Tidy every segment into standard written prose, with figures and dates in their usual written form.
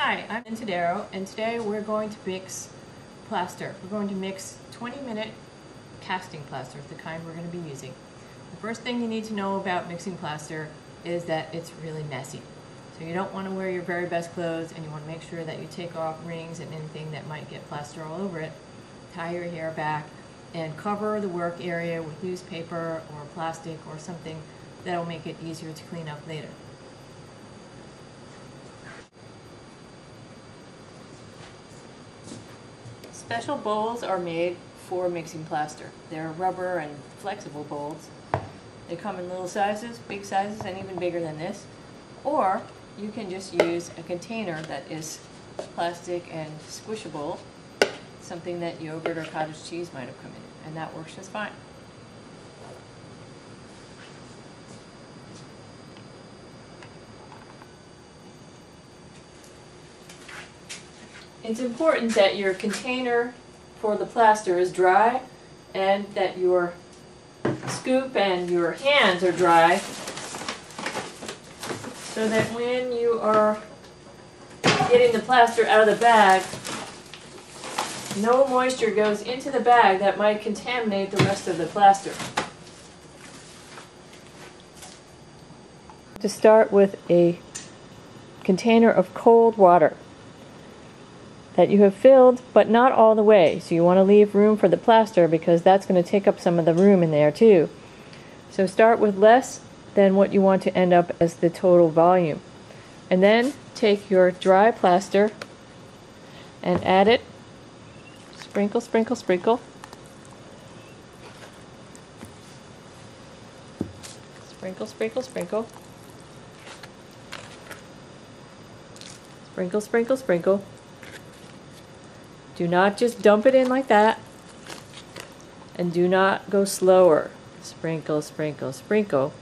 Hi, I'm Lynne Todaro, and today we're going to mix plaster. We're going to mix 20-minute casting plaster, the kind we're going to be using. The first thing you need to know about mixing plaster is that it's really messy. So you don't want to wear your very best clothes, and you want to make sure that you take off rings and anything that might get plaster all over it. Tie your hair back and cover the work area with newspaper or plastic or something that'll make it easier to clean up later. Special bowls are made for mixing plaster. They're rubber and flexible bowls. They come in little sizes, big sizes, and even bigger than this. Or you can just use a container that is plastic and squishable, something that yogurt or cottage cheese might have come in, and that works just fine. It's important that your container for the plaster is dry and that your scoop and your hands are dry, so that when you are getting the plaster out of the bag, no moisture goes into the bag that might contaminate the rest of the plaster. To start with a container of cold water that you have filled, but not all the way. So you want to leave room for the plaster because that's going to take up some of the room in there too. So start with less than what you want to end up as the total volume. And then take your dry plaster and add it. Sprinkle, sprinkle, sprinkle. Sprinkle, sprinkle, sprinkle. Sprinkle, sprinkle, sprinkle. Do not just dump it in like that, and do not go slower. Sprinkle, sprinkle, sprinkle.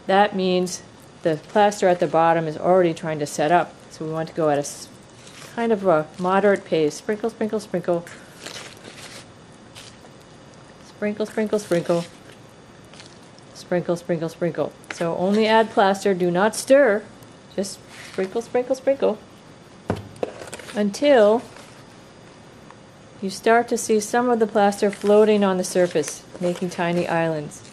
That means the plaster at the bottom is already trying to set up, so we want to go at a kind of a moderate pace. Sprinkle, sprinkle, sprinkle. Sprinkle, sprinkle, sprinkle. Sprinkle, sprinkle, sprinkle. So only add plaster, do not stir. Just sprinkle, sprinkle, sprinkle until you start to see some of the plaster floating on the surface, making tiny islands.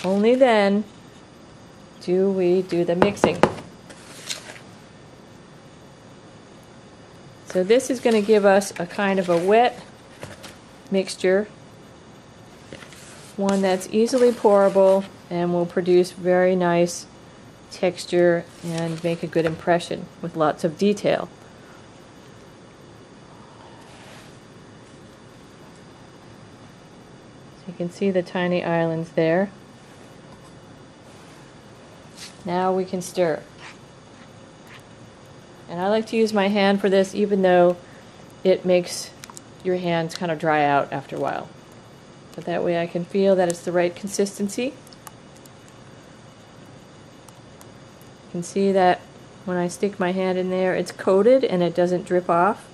Only then do we do the mixing. So this is going to give us a kind of a wet mixture, one that's easily pourable and will produce very nice texture and make a good impression with lots of detail. So you can see the tiny islands there. Now we can stir. And I like to use my hand for this, even though it makes your hands kind of dry out after a while. But that way I can feel that it's the right consistency. You can see that when I stick my hand in there, it's coated and it doesn't drip off.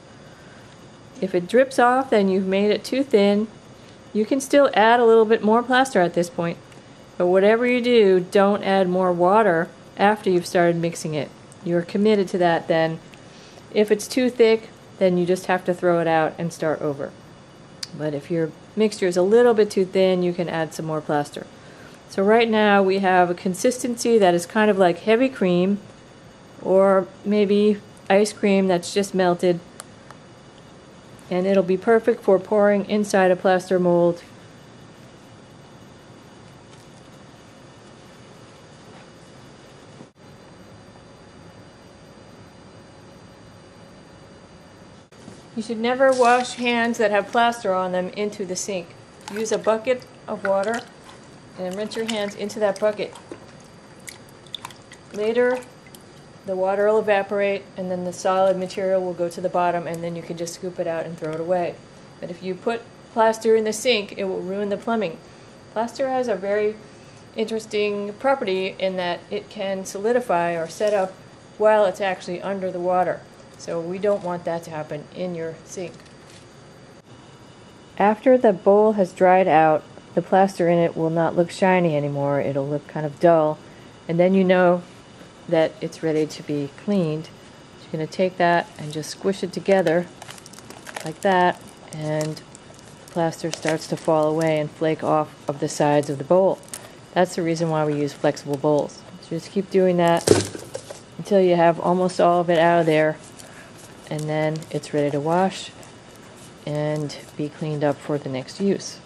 If it drips off, then you've made it too thin. You can still add a little bit more plaster at this point. But whatever you do, don't add more water after you've started mixing it. You're committed to that then. If it's too thick, then you just have to throw it out and start over. But if your mixture is a little bit too thin, you can add some more plaster. So right now we have a consistency that is kind of like heavy cream, or maybe ice cream that's just melted, and it'll be perfect for pouring inside a plaster mold. You should never wash hands that have plaster on them into the sink. Use a bucket of water and rinse your hands into that bucket. Later, the water will evaporate and then the solid material will go to the bottom, and then you can just scoop it out and throw it away. But if you put plaster in the sink, it will ruin the plumbing. Plaster has a very interesting property in that it can solidify or set up while it's actually under the water. So we don't want that to happen in your sink. After the bowl has dried out, the plaster in it will not look shiny anymore. It'll look kind of dull, and then you know that it's ready to be cleaned. So you're going to take that and just squish it together like that, and plaster starts to fall away and flake off of the sides of the bowl. That's the reason why we use flexible bowls. So just keep doing that until you have almost all of it out of there, and then it's ready to wash and be cleaned up for the next use.